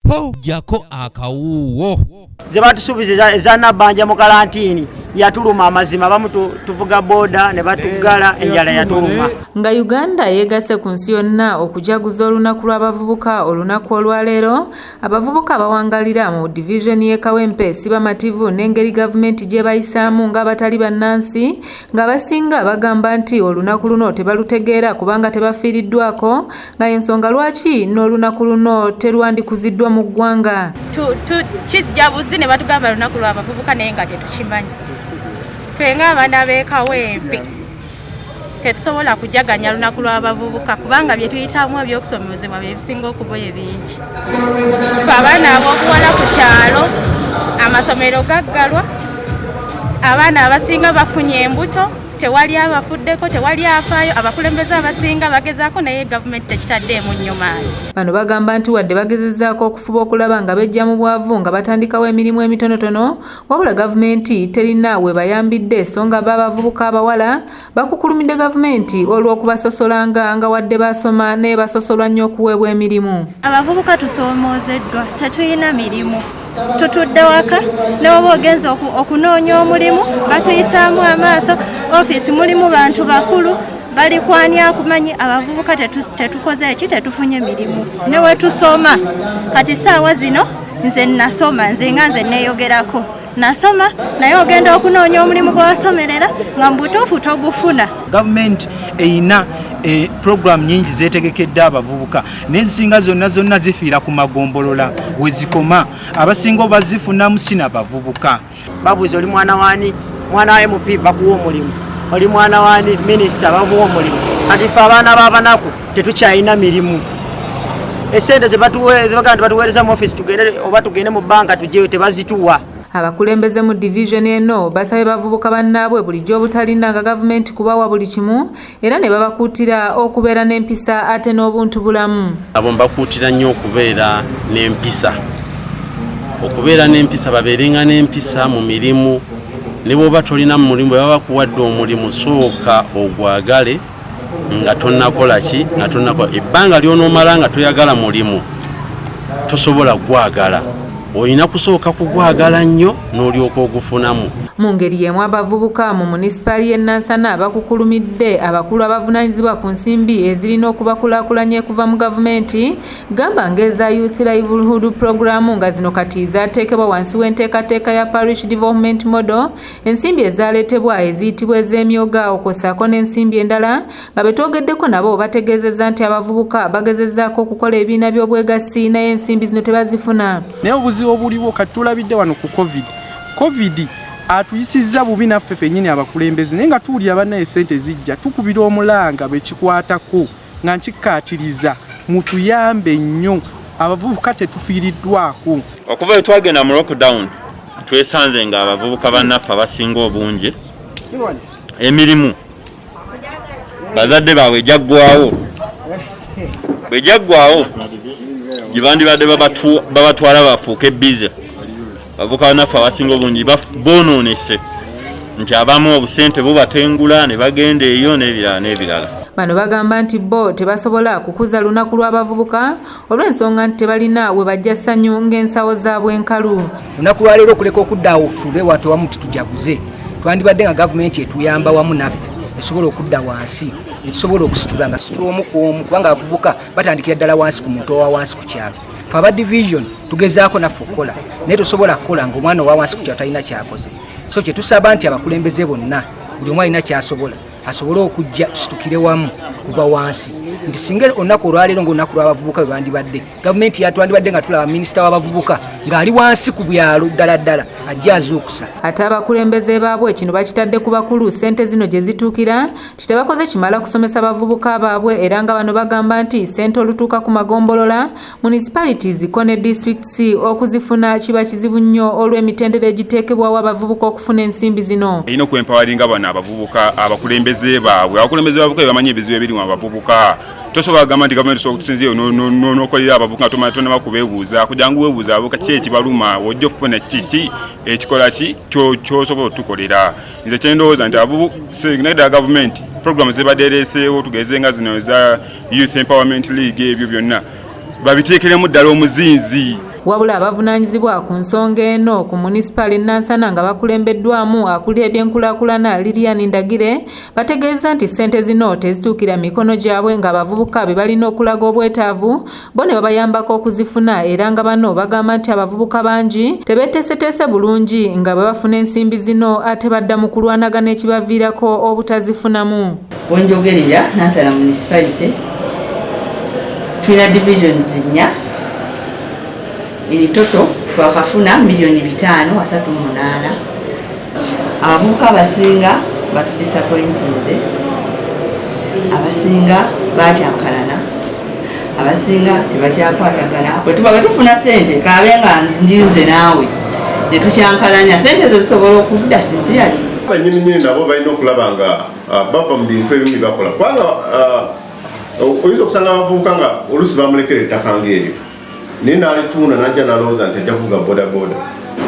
po jako akawuwo zebatusubiza ezanabanja mu karantini yatuluma amazima bamu tuvuga boda ne batugala enjala yatuluma. Nga Uganda yegase ku nsi yonna okujaguza olunaku lw'abavubuka olunaku olwaleero abavubuka abawangalira mu division y'e Kawempe sibamativu n'engeri gavumenti gye bayisaamu ng'abatali bannansi nga basinga bagamba nti olunaku luno tebalutegeera kubanga tebafiiriddwako nga ensonga lwaki n'olunaku luno terwandikuziddwa mu ggwanga. Kijjabuzi ne batugamba lunaku lw'abavubuka naye nga tetukimanyi. Ffe ng'abaana b'e Kawempe tetusobola kujaganya lunaku lw'abavubuka kubanga bye tuyitamu ebyokusomezebwa bye bisinga okuboya bingi. Ffe abaana ab'okuwala ku kyalo amasomero gaggalwa, abaana abasinga bafunye embuto, tewali abafuddeko, tewali afaayo, abakulembeze abasinga bagezaako naye gavumenti tekitaddeemu nnyo maanyi. Bano bagamba nti wadde bagezezzaako okufuba okulaba nga bejja mu bwavu nga batandikawo emirimu emitonotono, wabula gavumenti terina we bayambidde so nga b'abavubuka abawala bakukulumidde gavumenti olw'okubasosolanga nga wadde basoma naye basosolwa nnyo okuweebwa emirimu. Abavubuka tusomoozeddwa, tetulina mirimu. Tutudde waka n'oba ogenza okunoonya omulimu batuyisaamu amaaso, ofiisi mulimu bantu bakulu bali kwanya kumanyi abavubuka tetukoze eki tetufunye mirimu. Ne we tusoma kati saawa zino nze nasoma nze nga nze neeyogerako nasoma naye ogenda okunoonya omulimu gwe wasomerera nga mu butuufu togufuna. Gavumenti eyina program nyingi zetegekedde abavubuka n'ezisinga zonna zifiira ku magombolola wezikoma abasinga bazifunamu sina bavubuka. Babuuza oli mwana waani, mwana wa MP bakuwa omulimu, oli mwana waani minisita bamuwa omulimu. Kati ffe abaana b'abanaku tetukyalina mirimu. Esente zebagamba batuweereza mu office tugende oba tugende mu banka tujjeyo tebazituwa. Abakulembeze mu division eno basabye bavubuka bannaabwe bulijjo obutalindanga gavumenti kubawa buli kimu era ne babakuutira okubeera n'empisa ate n'obuntu bulamu. Abo mbakuutira nnyo okubeera n'empisa. Okubeera n'empisa babeerenga n'empisa mu mirimu ne bw'oba tolina mu mulimu bwe baba bakuwadde omulimu sooka ogwagale nga tonnakola ki nga tonnakola ebbanga ly'onoomala nga toyagala mulimu tosobola gwagala. Oyina kusooka kugwagala nnyo n'olyoka ogufunamu. Mu ngeri y'emu abavubuka mu munisipaali y'e Nansana bakukulumidde abakulu abavunaanyizibwa ku nsimbi ezirina okubakulaakulanya okuva mu gavumenti gamba ng'eza Youth Livelihood Program nga zino kati zaateekebwa wansi w'enteekateeka ya Parish Development Model, ensimbi ezaaleetebwa eziyitibwa ez'emyoga okwosaako n'ensimbi endala nga betwogeddeko nabo bategeezezza nti abavubuka bagezezzaako okukola ebibiina by'obwegassi naye ensimbi zino tebazifuna. Naye obuzibu obuliwo kati tulabidde wano ku COVID atuyisizza bubi naffe ffennyini abakulembeze naye nga tuwulira bannaye ssente zijja tukubira omulanga bekikwatako nga nkikkaatiriza mutuyambe nnyo abavubuka tetufiiriddwako. Okuva we twagenda mu lockdown twesanze nga abavubuka bannaffe abasinga obungi emirimu bazadde baabwe bwejaggwawo gye bandibadde babatwala bafuuke bize. Abavubuka bannaffe abasinga obungi boonoonese nti abamu obusente bubatengula ne bagenda eyo n'ebirala. Bano bagamba nti bo tebasobola kukuza lunaku lw'abavubuka olw'ensonga nti tebalina we bajja ssanyu ng'ensawo zaabwe enkalu. Lunaku lwaleero okuleka okuddawo tulwe watu wamu tujaguze twandibadde nga gavumenti etuyamba wamu naffe esobola okudda wansi netusobola okusitula nga situla omu ku omu kubanga abavubuka batandikira ddala wansi ku muntu owa wansi ku kyalo. Ffe aba division tugezaako naffe okukola naye tosobola kukola ng'omwana owa wansi ku kyalo talina kyakoze. So kye tusaba nti abakulembeze bonna buli omu alina ky'asobola asobole okujja tusitukire wamu kuva wansi nti singa olunaku olwaleero ng'olunaku lw'abavubuka bwe bandibadde gavumenti yatwandibadde nga tulaba minisita w'abavubuka ng'ali wansi ku byalo ddala ajja azuukusa. Ate abakulembeze baabwe kino bakitadde ku bakulu ssente zino gye zituukira kitebakoze kimala kusomesa abavubuka baabwe era nga bano bagamba nti ssente olutuuka ku magombolola municipalities ko ne districts okuzifuna kiba kizibu nnyo olw'emitendera egiteekebwawo abavubuka okufuna ensimbi zino. Erina okwempawalinga bano abavubuka abakulembeze baabwe abakulembeze bamanyi ebizibu ebiri mu abavubuka. Tosobola kugamba nti gavumenti sobola okutusinzira n'okolera abavubuka tonaba kubeebuuza kugira ngu weebuuza abavubuka ki ekibaluma ojja okufuna kiki ekikola ki ky'osobola otukolera. Nze kye ndowooza nti abavubuka gavumenti programu zibadde ereeseewo tugeze nga zino eza Youth Empowerment League ebyo byonna babiteekeremu ddala omuzinzi. wabula abavunaanyizibwa ku nsonga eno ku munisipali Nansana nga bakulembeddwamu akulira ebyenkulaakulana Lilian Ndagire bategeeza nti ssente zino tezituukira mikono gyabwe nga abavubuka be balina okulaga obwetaavu bo ne babayambako okuzifuna era nga bano bagamba nti abavubuka bangi tebeeteeseteese bulungi nga bwe bafuna ensimbi zino ate badda mu kulwanagana ekibaviirako obutazifunamu. Wenjogerera Nansana municipality tulina divisions 4 in toto twakafuna milioni 5.38. Abavubuka abasinga batudisappointinze, abasinga bakyankalana, abasinga tebakyakwatagana. Bwe tubaga tufuna ssente kaabe nga ndinze naawe ne tukyankalanya ssente ezo zisobola okudda sincerely. Banyini nabo balina okulaba nga bava mu bintu ebimu bakola kubanga oyinza okusanga abavubuka nga oluusi bamulekera ettaka ng'eryo naye n'alituuna najja nalowooza nti ajja kuvuga bodaboda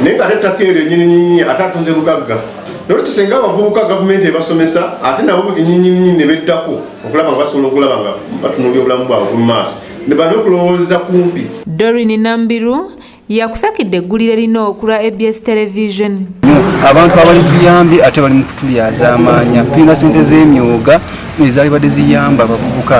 naye nga ate ettaka eryo nyininyinyi ate atunze bugagga naye tusenga abavubuka gavumenti ebasomesa ate nabo nyininyinyi ne beddako okulaba nga basobola okulaba nga batunuulya obulamu bwabwe mu maaso ne bali okulowooza kumpi. Doreen Nambiru yakusakidde eggulire lino okulwa ABS Television. Abantu abali tuyambye ate bali mu kutulyaza amaanya tulina ssente z'emyoga ezaali badde ziyamba abavubuka